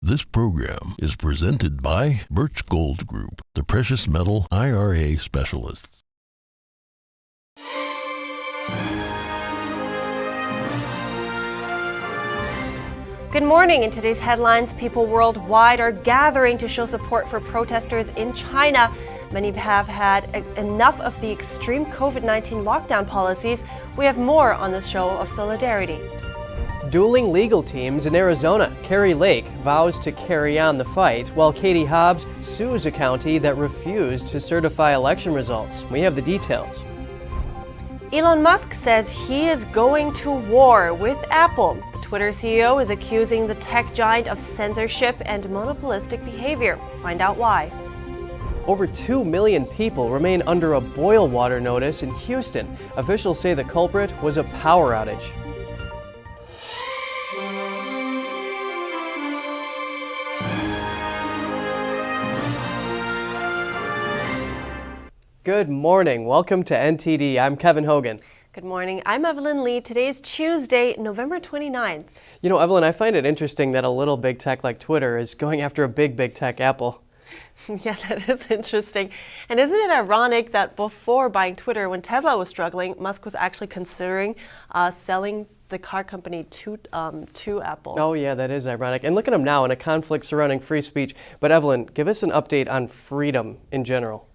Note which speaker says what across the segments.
Speaker 1: This program is presented by Birch Gold Group, the precious metal IRA specialists.
Speaker 2: Good morning. In today's headlines, people worldwide are gathering to show support for protesters in China. Many have had enough of the extreme COVID-19 lockdown policies. We have more on this show of solidarity.
Speaker 3: Dueling legal teams in Arizona. Kari Lake vows to carry on the fight, while Katie Hobbs sues a county that refused to certify election results. We have the details.
Speaker 2: Elon Musk says he is going to war with Apple. The Twitter CEO is accusing the tech giant of censorship and monopolistic behavior. Find out why.
Speaker 3: Over 2 million people remain under a boil water notice in Houston. Officials say the culprit was a power outage. Good morning. Welcome to NTD. I'm Kevin Hogan.
Speaker 2: Good morning. I'm Evelyn Lee. Today is Tuesday, November 29th.
Speaker 3: You know, Evelyn, I find it interesting that a little big tech like Twitter is going after a big tech Apple.
Speaker 2: Yeah, that is interesting. And isn't it ironic that before buying Twitter, when Tesla was struggling, Musk was actually considering selling the car company to Apple?
Speaker 3: Oh yeah, that is ironic. And look at him now in a conflict surrounding free speech. But Evelyn, give us an update on freedom in general.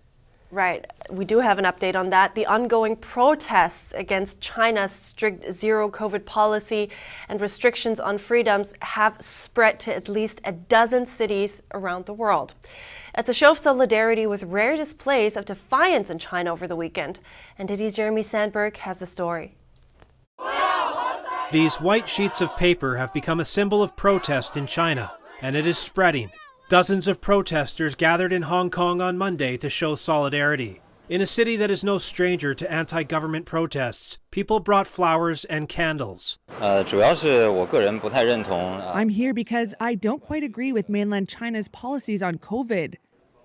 Speaker 2: Right. We do have an update on that. The ongoing protests against China's strict zero COVID policy and restrictions on freedoms have spread to at least a dozen cities around the world. It's a show of solidarity with rare displays of defiance in China over the weekend. NTD's Jeremy Sandberg has the story.
Speaker 4: These white sheets of paper have become a symbol of protest in China, and it is spreading. Dozens of protesters gathered in Hong Kong on Monday to show solidarity. In a city that is no stranger to anti-government protests, people brought flowers and candles.
Speaker 5: I'm
Speaker 6: here because I don't quite agree with mainland China's policies on COVID.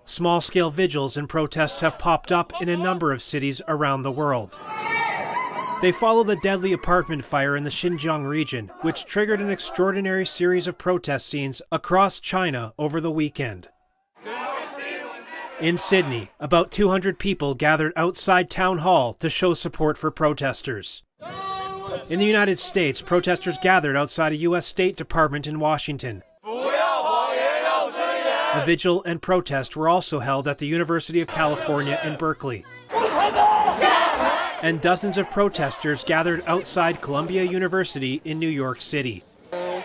Speaker 4: Small-scale vigils and protests have popped up in a number of cities around the world. They follow the deadly apartment fire in the Xinjiang region, which triggered an extraordinary series of protest scenes across China over the weekend. In Sydney, about 200 people gathered outside Town Hall to show support for protesters. In the United States, protesters gathered outside a U.S. State Department in Washington. A vigil and protest were also held at the University of California in Berkeley. And dozens of protesters gathered outside Columbia University in New York City.
Speaker 7: The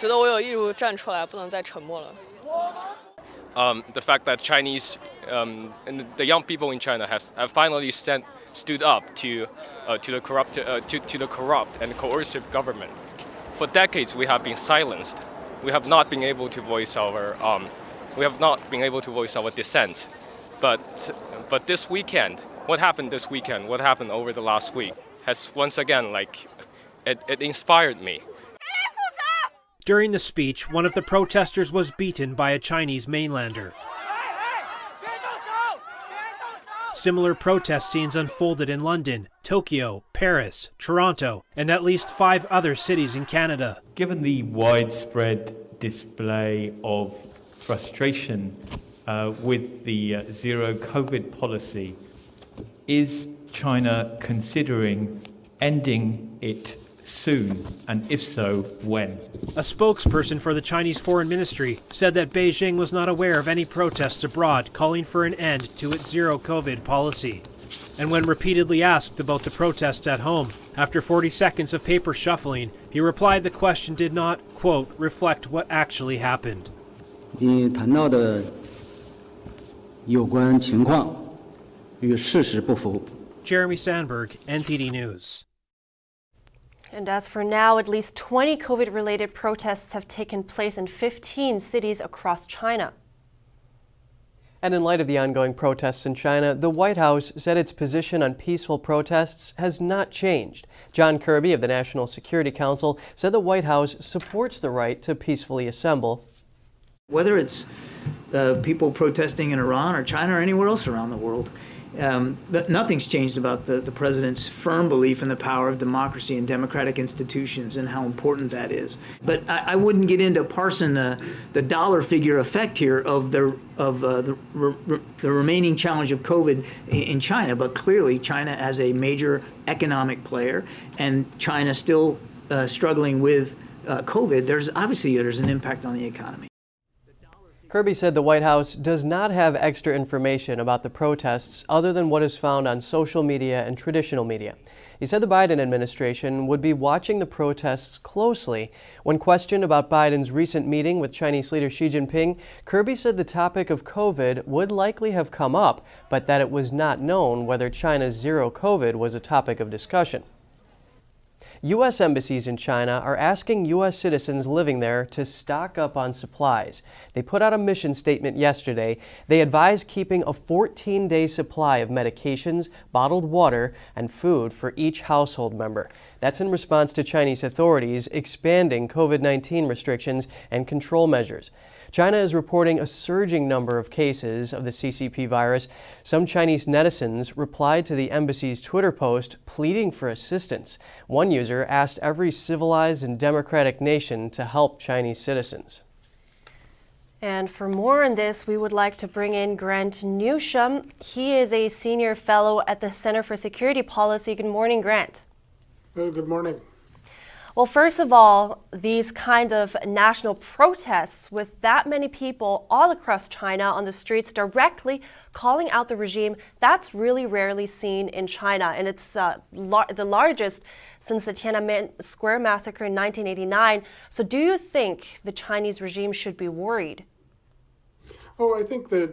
Speaker 8: fact that Chinese and the young people in China have finally stood up to the corrupt and coercive government. For decades, we have been silenced. We have not been able to voice our dissent. But this weekend. What happened this weekend, what happened over the last week, has once again, it inspired me.
Speaker 4: During the speech, one of the protesters was beaten by a Chinese mainlander. Similar protest scenes unfolded in London, Tokyo, Paris, Toronto, and at least 5 other cities in Canada.
Speaker 9: Given the widespread display of frustration with the zero COVID policy, is China considering ending it soon, and if so, when?
Speaker 4: A spokesperson for the Chinese Foreign Ministry said that Beijing was not aware of any protests abroad calling for an end to its zero COVID policy. And when repeatedly asked about the protests at home, after 40 seconds of paper shuffling, he replied the question did not, quote, reflect what actually happened.
Speaker 10: 你谈到的有关情况
Speaker 4: Jeremy Sandberg, NTD News.
Speaker 2: And as for now, at least 20 COVID-related protests have taken place in 15 cities across China.
Speaker 3: And in light of the ongoing protests in China, the White House said its position on peaceful protests has not changed. John Kirby of the National Security Council said the White House supports the right to peacefully assemble.
Speaker 11: Whether it's people protesting in Iran or China or anywhere else around the world,
Speaker 5: Nothing's changed about the president's firm belief in the power of democracy and democratic institutions and how important that is. But I wouldn't get into parsing the dollar figure effect here of the remaining challenge of COVID in China. But clearly, China as a major economic player, and China still struggling with COVID, there's an impact on the economy.
Speaker 3: Kirby said the White House does not have extra information about the protests other than what is found on social media and traditional media. He said the Biden administration would be watching the protests closely. When questioned about Biden's recent meeting with Chinese leader Xi Jinping, Kirby said the topic of COVID would likely have come up, but that it was not known whether China's zero COVID was a topic of discussion. U.S. embassies in China are asking U.S. citizens living there to stock up on supplies. They put out a mission statement yesterday. They advise keeping a 14-day supply of medications, bottled water, and food for each household member. That's in response to Chinese authorities expanding COVID-19 restrictions and control measures. China is reporting a surging number of cases of the CCP virus. Some Chinese netizens replied to the embassy's Twitter post pleading for assistance. One user asked every civilized and democratic nation to help Chinese citizens.
Speaker 2: And for more on this, we would like to bring in Grant Newsham. He is a senior fellow at the Center for Security Policy. Good morning, Grant.
Speaker 7: Good morning.
Speaker 2: Well, first of all, these kind of national protests with that many people all across China on the streets directly calling out the regime, that's really rarely seen in China. And it's the largest since the Tiananmen Square massacre in 1989. So do you think the Chinese regime should be worried?
Speaker 7: Oh, I think the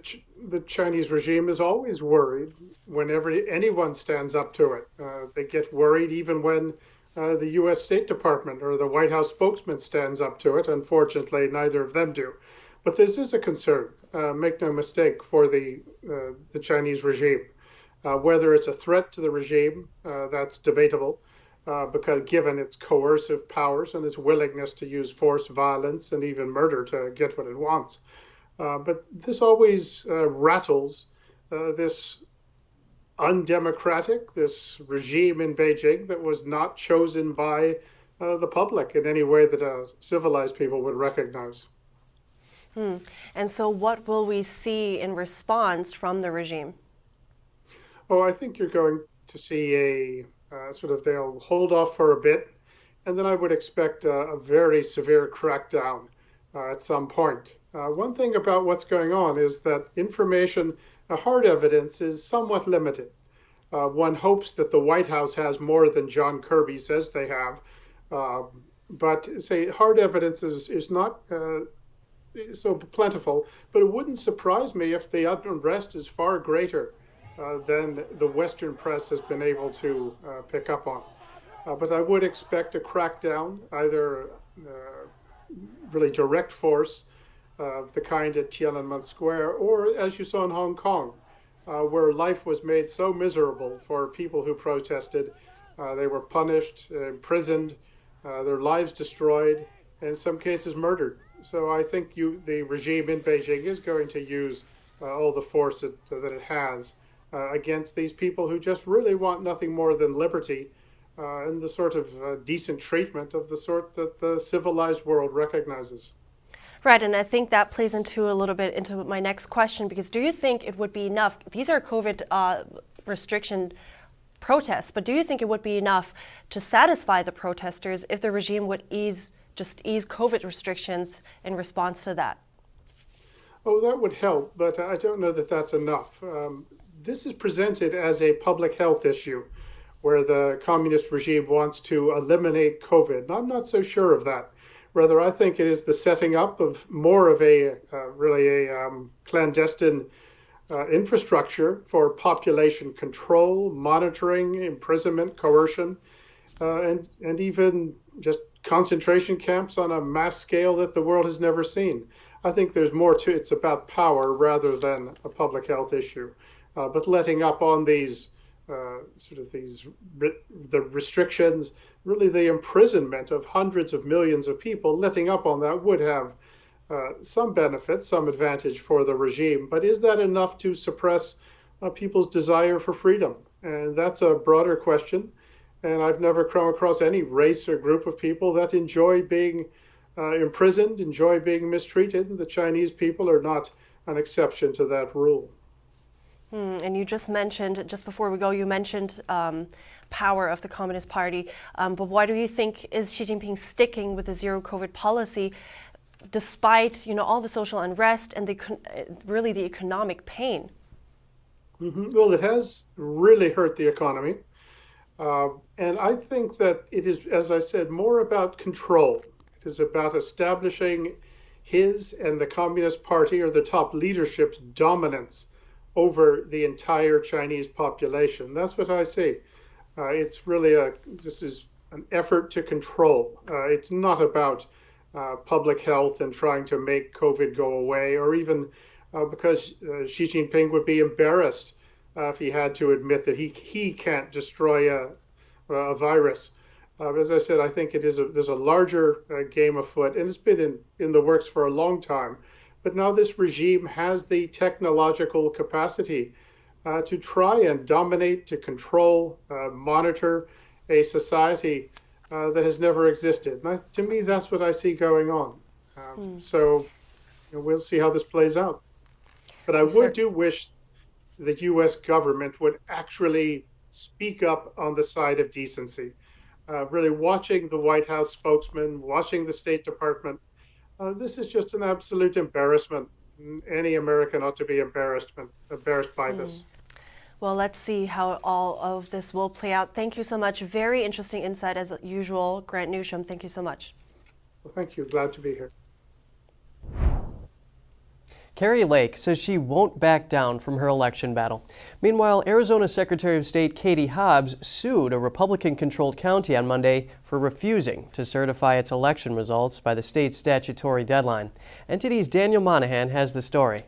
Speaker 7: Chinese regime is always worried whenever anyone stands up to it. They get worried even when the U.S. State Department or the White House spokesman stands up to it. Unfortunately, neither of them do. But this is a concern, make no mistake, for the Chinese regime. Whether it's a threat to the regime, that's debatable, because given its coercive powers and its willingness to use force, violence, and even murder to get what it wants. But this always rattles this undemocratic, this regime in Beijing that was not chosen by the public in any way that civilized people would recognize.
Speaker 2: And so what will we see in response from the regime?
Speaker 7: Oh, I think you're going to see they'll hold off for a bit, and then I would expect a very severe crackdown at some point. One thing about what's going on is that information, hard evidence, is somewhat limited. One hopes that the White House has more than John Kirby says they have, but hard evidence is not so plentiful, but it wouldn't surprise me if the unrest is far greater than the Western press has been able to pick up on. But I would expect a crackdown, either really direct force of the kind at Tiananmen Square, or as you saw in Hong Kong, where life was made so miserable for people who protested. They were punished, imprisoned, their lives destroyed, and in some cases murdered. So I think the regime in Beijing is going to use all the force that it has against these people who just really want nothing more than liberty and the sort of decent treatment of the sort that the civilized world recognizes.
Speaker 2: Right, and I think that plays into a little bit into my next question, because do you think it would be enough? These are COVID restriction protests, but do you think it would be enough to satisfy the protesters if the regime would just ease COVID restrictions in response to that?
Speaker 7: Oh, that would help, but I don't know that that's enough. This is presented as a public health issue where the communist regime wants to eliminate COVID. And I'm not so sure of that. Rather, I think it is the setting up of more of a clandestine infrastructure for population control, monitoring, imprisonment, coercion, and even just concentration camps on a mass scale that the world has never seen. I think there's more to it. It's about power rather than a public health issue. But letting up on these the restrictions, really the imprisonment of hundreds of millions of people, letting up on that would have some benefit, some advantage for the regime. But is that enough to suppress people's desire for freedom. And that's a broader question. And I've never come across any race or group of people that enjoy being imprisoned, enjoy being mistreated. And the Chinese people are not an exception to that rule.
Speaker 2: And you just mentioned, just before we go, you mentioned power of the Communist Party. But why do you think is Xi Jinping sticking with the zero COVID policy despite, all the social unrest and really the economic pain?
Speaker 7: Well, it has really hurt the economy. And I think that it is, as I said, more about control. It is about establishing his and the Communist Party, or the top leadership's dominance over the entire Chinese population. That's what I see. It's really this is an effort to control. It's not about public health and trying to make COVID go away, or even because Xi Jinping would be embarrassed if he had to admit that he can't destroy a virus. As I said, I think there's a larger game afoot, and it's been in the works for a long time. But now this regime has the technological capacity to try and dominate, to control, monitor a society that has never existed. And to me, that's what I see going on. So we'll see how this plays out. But I do wish the U.S. government would actually speak up on the side of decency. Really watching the White House spokesman, watching the State Department, this is just an absolute embarrassment. Any American ought to be embarrassed by this.
Speaker 2: Well, let's see how all of this will play out. Thank you so much. Very interesting insight as usual. Grant Newsham, thank you so much.
Speaker 7: Well, thank you. Glad to be here.
Speaker 3: Kari Lake says she won't back down from her election battle. Meanwhile, Arizona Secretary of State Katie Hobbs sued a Republican-controlled county on Monday for refusing to certify its election results by the state's statutory deadline. NTD's Daniel Monahan has the story.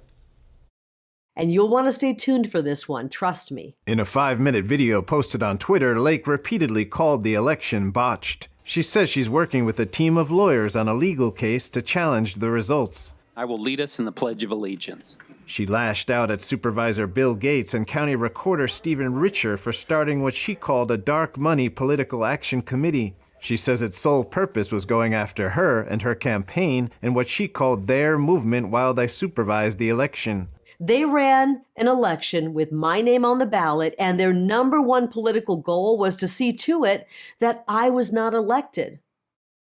Speaker 11: And you'll want to stay tuned for this one, trust me.
Speaker 12: In a 5-minute video posted on Twitter, Lake repeatedly called the election botched. She says she's working with a team of lawyers on a legal case to challenge the results.
Speaker 13: I will lead us in the Pledge of Allegiance.
Speaker 12: She lashed out at Supervisor Bill Gates and County Recorder Stephen Richer for starting what she called a dark money political action committee. She says its sole purpose was going after her and her campaign and what she called their movement while they supervised the election.
Speaker 11: They ran an election with my name on the ballot, and their number one political goal was to see to it that I was not elected.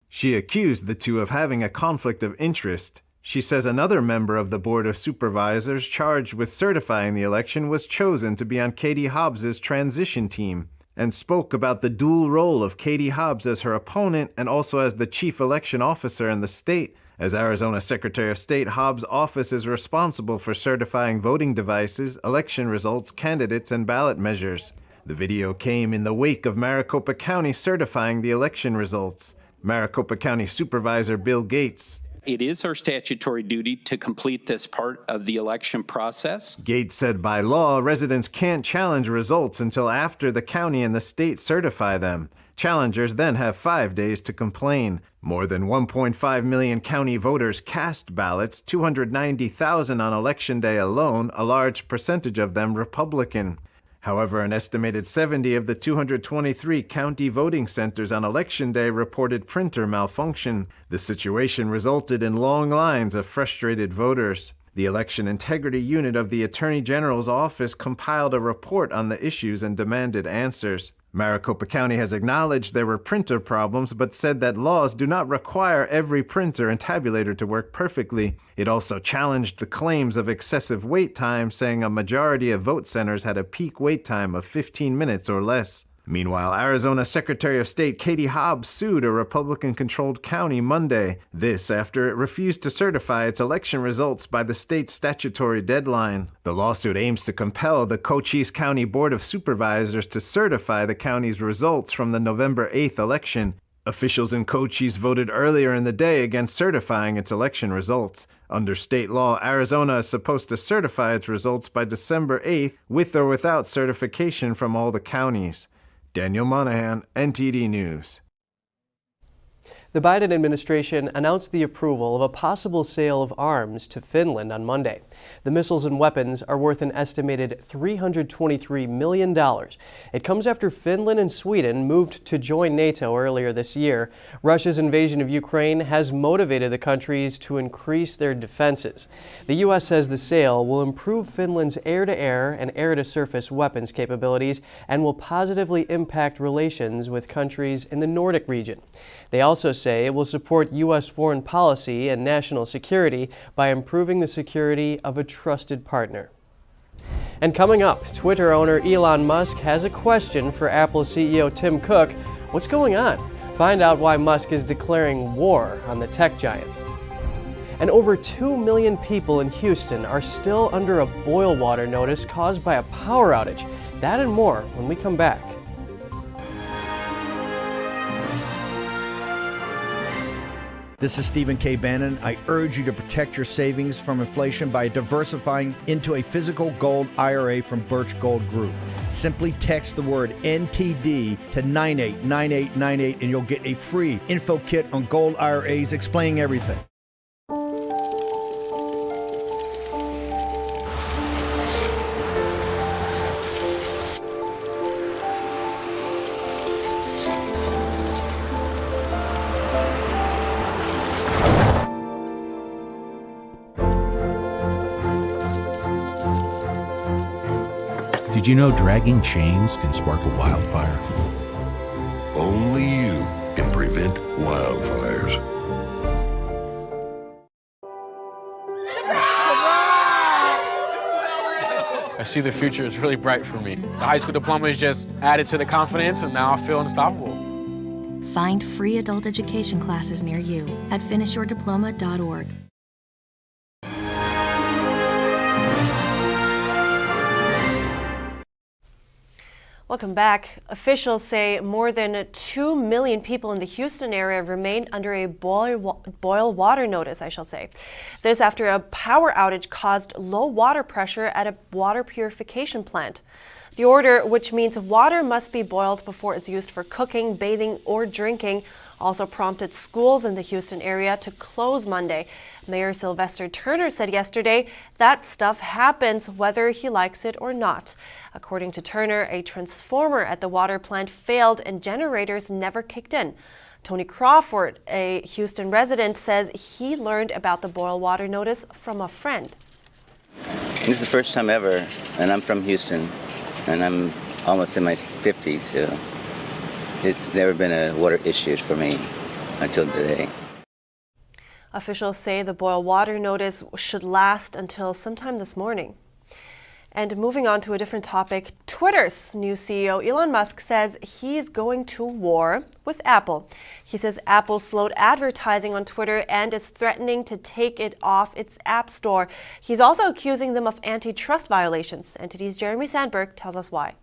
Speaker 12: She accused the two of having a conflict of interest. She says another member of the Board of Supervisors charged with certifying the election was chosen to be on Katie Hobbs's transition team, and spoke about the dual role of Katie Hobbs as her opponent and also as the chief election officer in the state. As Arizona Secretary of State, Hobbs' office is responsible for certifying voting devices, election results, candidates, and ballot measures. The video came in the wake of Maricopa County certifying the election results. Maricopa County Supervisor Bill Gates.
Speaker 13: It is our statutory duty to complete this part of the election process.
Speaker 12: Gates said by law, residents can't challenge results until after the county and the state certify them. Challengers then have 5 days to complain. More than 1.5 million county voters cast ballots, 290,000 on Election Day alone, a large percentage of them Republican. However, an estimated 70 of the 223 county voting centers on Election Day reported printer malfunction. The situation resulted in long lines of frustrated voters. The Election Integrity Unit of the Attorney General's office compiled a report on the issues and demanded answers. Maricopa County has acknowledged there were printer problems, but said that laws do not require every printer and tabulator to work perfectly. It also challenged the claims of excessive wait time, saying a majority of vote centers had a peak wait time of 15 minutes or less. Meanwhile, Arizona Secretary of State Katie Hobbs sued a Republican-controlled county Monday. This after it refused to certify its election results by the state's statutory deadline. The lawsuit aims to compel the Cochise County Board of Supervisors to certify the county's results from the November 8th election. Officials in Cochise voted earlier in the day against certifying its election results. Under state law, Arizona is supposed to certify its results by December 8th, with or without certification from all the counties. Daniel Monahan, NTD News.
Speaker 3: The Biden administration announced the approval of a possible sale of arms to Finland on Monday. The missiles and weapons are worth an estimated $323 million. It comes after Finland and Sweden moved to join NATO earlier this year. Russia's invasion of Ukraine has motivated the countries to increase their defenses. The U.S. says the sale will improve Finland's air-to-air and air-to-surface weapons capabilities and will positively impact relations with countries in the Nordic region. They also say it will support U.S. foreign policy and national security by improving the security of a trusted partner. And coming up, Twitter owner Elon Musk has a question for Apple CEO Tim Cook. What's going on? Find out why Musk is declaring war on the tech giant. And over 2 million people in Houston are still under a boil water notice caused by a power outage. That and more when we come back.
Speaker 14: This is Stephen K. Bannon. I urge you to protect your savings from inflation by diversifying into a physical gold IRA from Birch Gold Group. Simply text the word NTD to 989898 and you'll get a free info kit on gold IRAs explaining everything.
Speaker 15: Did you know dragging chains can spark a wildfire?
Speaker 1: Only you can prevent wildfires.
Speaker 16: I see the future is really bright for me. The high school diploma is just added to the confidence, and now I feel unstoppable.
Speaker 17: Find free adult education classes near you at finishyourdiploma.org.
Speaker 2: Welcome back. Officials say more than 2 million people in the Houston area remain under a boil water notice, This after a power outage caused low water pressure at a water purification plant. The order, which means water must be boiled before it's used for cooking, bathing, or drinking, also prompted schools in the Houston area to close Monday. Mayor Sylvester Turner said yesterday that stuff happens whether he likes it or not. According to Turner, a transformer at the water plant failed and generators never kicked in. Tony Crawford, a Houston resident, says he learned about the boil water notice from a friend.
Speaker 18: This is the first time ever, and I'm from Houston, and I'm almost in my 50s, so it's never been a water issue for me until today.
Speaker 2: Officials say the boil water notice should last until sometime this morning. And moving on to a different topic, Twitter's new CEO Elon Musk says he's going to war with Apple. He says Apple slowed advertising on Twitter and is threatening to take it off its app store. He's also accusing them of antitrust violations. NTD's Jeremy Sandberg tells us why.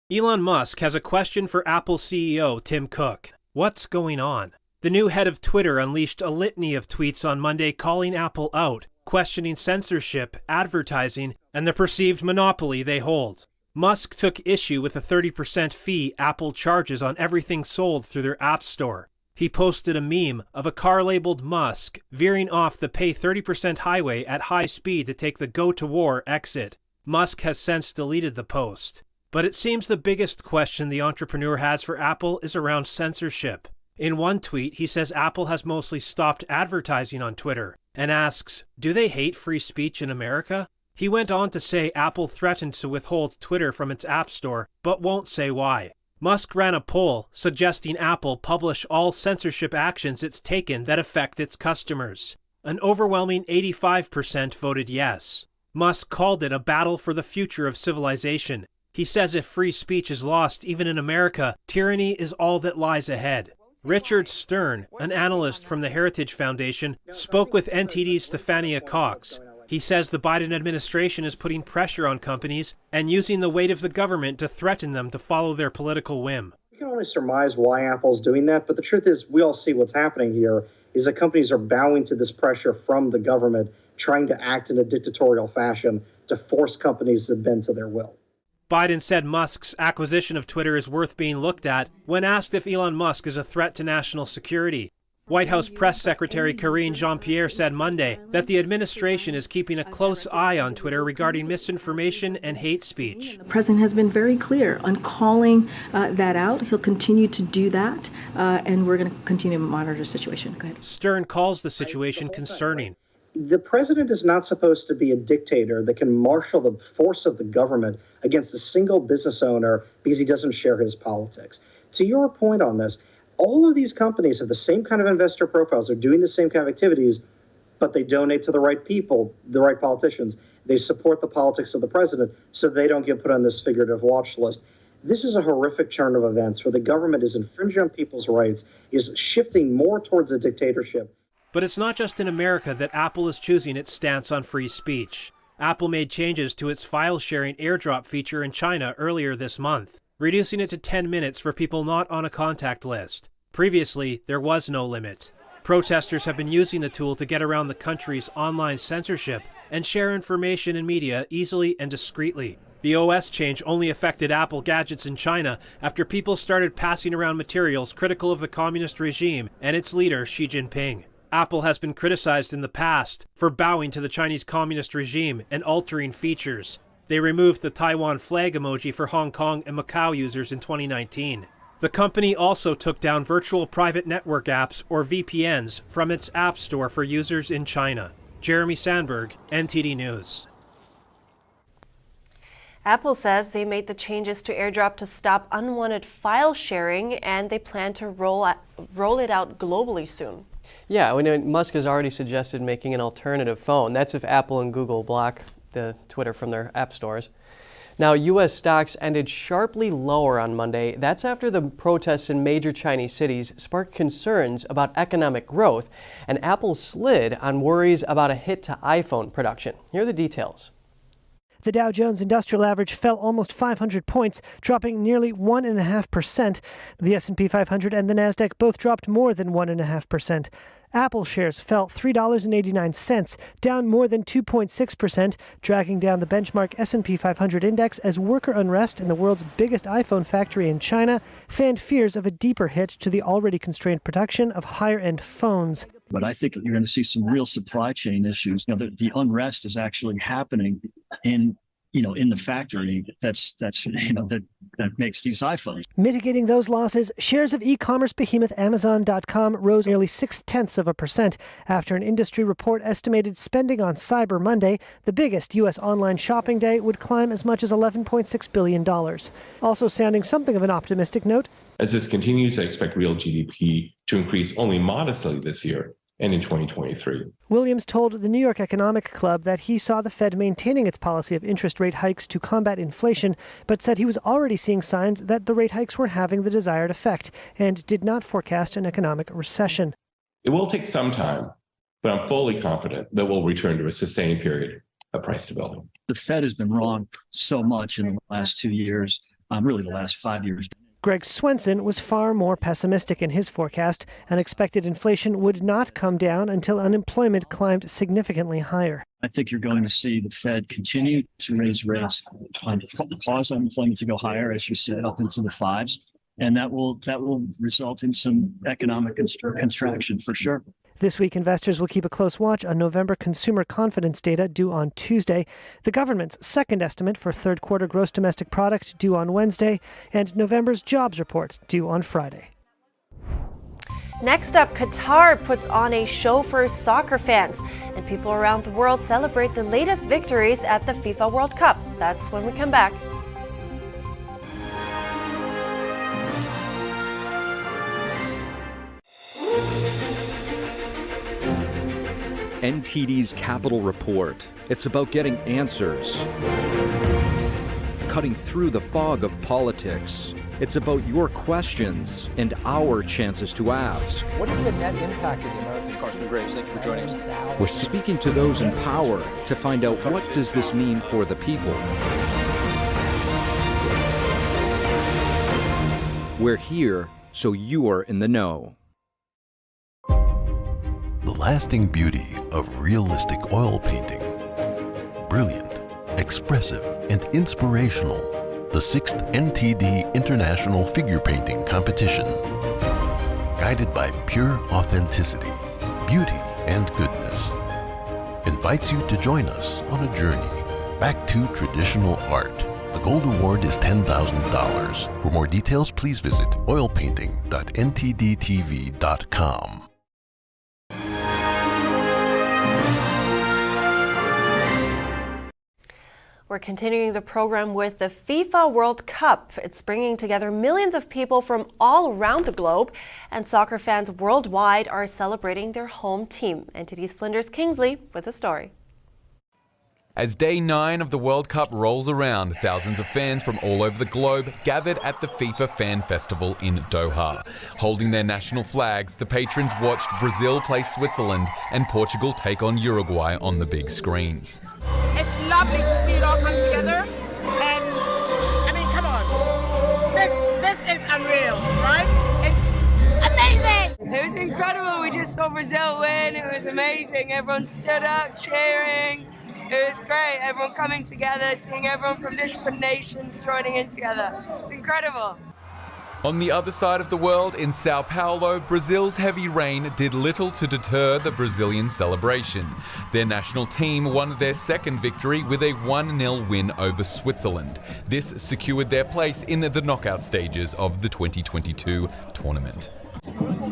Speaker 4: Elon Musk has a question for Apple CEO Tim Cook. What's going on? The new head of Twitter unleashed a litany of tweets on Monday calling Apple out, questioning censorship, advertising, and the perceived monopoly they hold. Musk took issue with the 30% fee Apple charges on everything sold through their App Store. He posted a meme of a car labeled Musk veering off the pay 30% highway at high speed to take the go-to-war exit. Musk has since deleted the post. But it seems the biggest question the entrepreneur has for Apple is around censorship. In one tweet, he says Apple has mostly stopped advertising on Twitter and asks, do they hate free speech in America? He went on to say Apple threatened to withhold Twitter from its App Store, but won't say why. Musk ran a poll suggesting Apple publish all censorship actions it's taken that affect its customers. An overwhelming 85% voted yes. Musk called it a battle for the future of civilization. He says if free speech is lost even in America, tyranny is all that lies ahead. Richard Stern, an analyst from the Heritage Foundation, spoke with NTD's Stefania Cox. He says the Biden administration is putting pressure on companies and using the weight of the government to threaten them to follow their political whim.
Speaker 19: We can only surmise why Apple's doing that, but the truth is we all see what's happening here is that companies are bowing to this pressure from the government, trying to act in a dictatorial fashion to force companies to bend to their will.
Speaker 4: Biden said Musk's acquisition of Twitter is worth being looked at when asked if Elon Musk is a threat to national security. White House Press Secretary Kari Jean-Pierre said Monday that the administration is keeping a close eye on Twitter regarding misinformation and hate speech.
Speaker 20: The president has been very clear on calling that out. He'll continue to do that, and we're going to continue to monitor the situation. Go ahead.
Speaker 4: Stern calls the situation concerning.
Speaker 19: The president is not supposed to be a dictator that can marshal the force of the government against a single business owner because he doesn't share his politics. To your point on this, all of these companies have the same kind of investor profiles. They're doing the same kind of activities, but they donate to the right people, the right politicians. They support the politics of the president so they don't get put on this figurative watch list. This is a horrific turn of events where the government is infringing on people's rights, is shifting more towards a dictatorship.
Speaker 4: But it's not just in America that Apple is choosing its stance on free speech. Apple made changes to its file-sharing Airdrop feature in China earlier this month, reducing it to 10 minutes for people not on a contact list. Previously, there was no limit. Protesters have been using the tool to get around the country's online censorship and share information and media easily and discreetly. The OS change only affected Apple gadgets in China after people started passing around materials critical of the communist regime and its leader, Xi Jinping. Apple has been criticized in the past for bowing to the Chinese communist regime and altering features. They removed the Taiwan flag emoji for Hong Kong and Macau users in 2019. The company also took down virtual private network apps, or VPNs, from its app store for users in China. Jeremy Sandberg, NTD News.
Speaker 2: Apple says they made the changes to Airdrop to stop unwanted file sharing, and they plan to roll it out globally soon.
Speaker 3: Yeah, Musk has already suggested making an alternative phone. That's if Apple and Google block the Twitter from their app stores. Now, U.S. stocks ended sharply lower on Monday. That's after the protests in major Chinese cities sparked concerns about economic growth, and Apple slid on worries about a hit to iPhone production. Here are the details.
Speaker 21: The Dow Jones Industrial Average fell almost 500 points, dropping nearly 1.5%. The S&P 500 and the Nasdaq both dropped more than 1.5%. Apple shares fell $3.89, down more than 2.6%, dragging down the benchmark S&P 500 index as worker unrest in the world's biggest iPhone factory in China fanned fears of a deeper hit to the already constrained production of higher-end phones.
Speaker 22: But I think you're going to see some real supply chain issues. The unrest is actually happening in the factory that makes these iPhones.
Speaker 21: Mitigating those losses, shares of e-commerce behemoth Amazon.com rose nearly 0.6% after an industry report estimated spending on Cyber Monday, the biggest U.S. online shopping day, would climb as much as $11.6 billion. Also sounding something of an optimistic note.
Speaker 23: As this continues, I expect real GDP to increase only modestly this year and in 2023.
Speaker 21: Williams told the New York Economic Club that he saw the Fed maintaining its policy of interest rate hikes to combat inflation, but said he was already seeing signs that the rate hikes were having the desired effect and did not forecast an economic recession.
Speaker 23: It will take some time, but I'm fully confident that we'll return to a sustained period of price stability.
Speaker 22: The Fed has been wrong so much in the last 2 years, really the last 5 years.
Speaker 21: Greg Swenson was far more pessimistic in his forecast and expected inflation would not come down until unemployment climbed significantly higher.
Speaker 22: I think you're going to see the Fed continue to raise rates, cause unemployment to go higher, as you said, up into the fives, and that will result in some economic contraction for sure.
Speaker 21: This week, investors will keep a close watch on November consumer confidence data due on Tuesday, the government's second estimate for third quarter gross domestic product due on Wednesday, and November's jobs report due on Friday.
Speaker 2: Next up, Qatar puts on a show for soccer fans, and people around the world celebrate the latest victories at the FIFA World Cup. That's when we come back.
Speaker 24: NTD's Capital Report. It's about getting answers, cutting through the fog of politics. It's about your questions and our chances to ask.
Speaker 25: What is the net impact of the American Carson Graves? Thank you for joining us.
Speaker 24: We're speaking to those in power to find out what does this mean for the people. We're here so you're in the know.
Speaker 1: The lasting beauty of realistic oil painting. Brilliant, expressive, and inspirational. the 6th NTD International Figure Painting Competition. Guided by pure authenticity, beauty, and goodness, invites you to join us on a journey back to traditional art. The Gold Award is $10,000. For more details, please visit oilpainting.ntdtv.com.
Speaker 2: We're continuing the program with the FIFA World Cup. It's bringing together millions of people from all around the globe, and soccer fans worldwide are celebrating their home team. NTD's Flinders Kingsley with a story.
Speaker 5: As day 9 of the World Cup rolls around, thousands of fans from all over the globe gathered at the FIFA Fan Festival in Doha. Holding their national flags, the patrons watched Brazil play Switzerland and Portugal take on Uruguay on the big screens.
Speaker 6: It's lovely to see it all come together, and I mean, come on, this is unreal, right? It's amazing!
Speaker 8: It was incredible. We just saw Brazil win. It was amazing. Everyone stood up cheering. It was great. Everyone coming together, seeing everyone from different nations joining in together. It's incredible.
Speaker 5: On the other side of the world, in Sao Paulo, Brazil's heavy rain did little to deter the Brazilian celebration. Their national team won their second victory with a 1-0 win over Switzerland. This secured their place in the knockout stages of the 2022 tournament.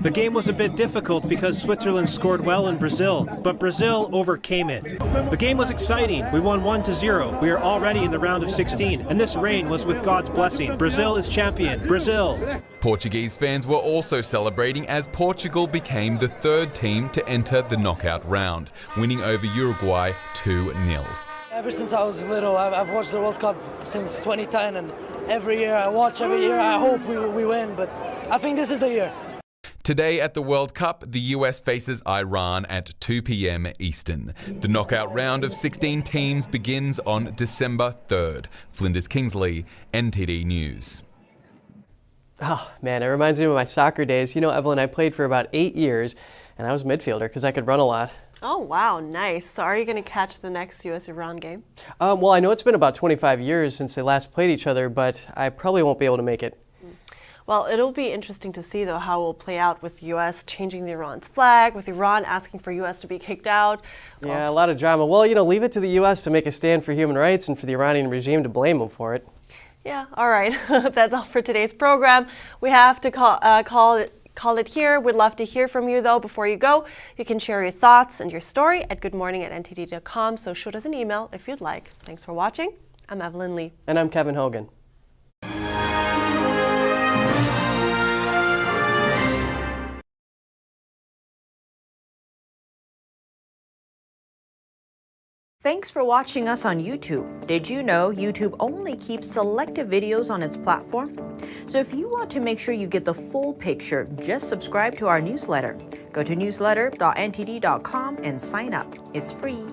Speaker 4: The game was a bit difficult because Switzerland scored well in Brazil, but Brazil overcame it. The game was exciting. We won 1-0. We are already in the round of 16, and this reign was with God's blessing. Brazil is champion. Brazil!
Speaker 5: Portuguese fans were also celebrating as Portugal became the third team to enter the knockout round, winning over Uruguay 2-0.
Speaker 9: Ever since I was little, I've watched the World Cup since 2010, and every year I watch, every year I hope we win, but I think this is the year.
Speaker 5: Today at the World Cup, the US faces Iran at 2 p.m. Eastern. The knockout round of 16 teams begins on December 3rd. Flinders Kingsley, NTD News.
Speaker 3: Oh, man, it reminds me of my soccer days. You know, Evelyn, I played for about 8 years, and I was midfielder because I could run a lot.
Speaker 2: Oh, wow, nice. So are you going to catch the next US-Iran game?
Speaker 3: Well, I know it's been about 25 years since they last played each other, but I probably won't be able to make it.
Speaker 2: Well, it'll be interesting to see, though, how it will play out with U.S. changing the Iran's flag, with Iran asking for U.S. to be kicked out. Well,
Speaker 3: yeah, a lot of drama. Well, you know, leave it to the U.S. to make a stand for human rights and for the Iranian regime to blame them for it.
Speaker 2: Yeah, all right. That's all for today's program. We have to call it here. We'd love to hear from you, though. Before you go, you can share your thoughts and your story at goodmorning@ntd.com, so shoot us an email if you'd like. Thanks for watching. I'm Evelyn Lee.
Speaker 3: And I'm Kevin Hogan.
Speaker 10: Thanks for watching us on YouTube. Did you know YouTube only keeps selective videos on its platform? So if you want to make sure you get the full picture, just subscribe to our newsletter. Go to newsletter.ntd.com and sign up. It's free.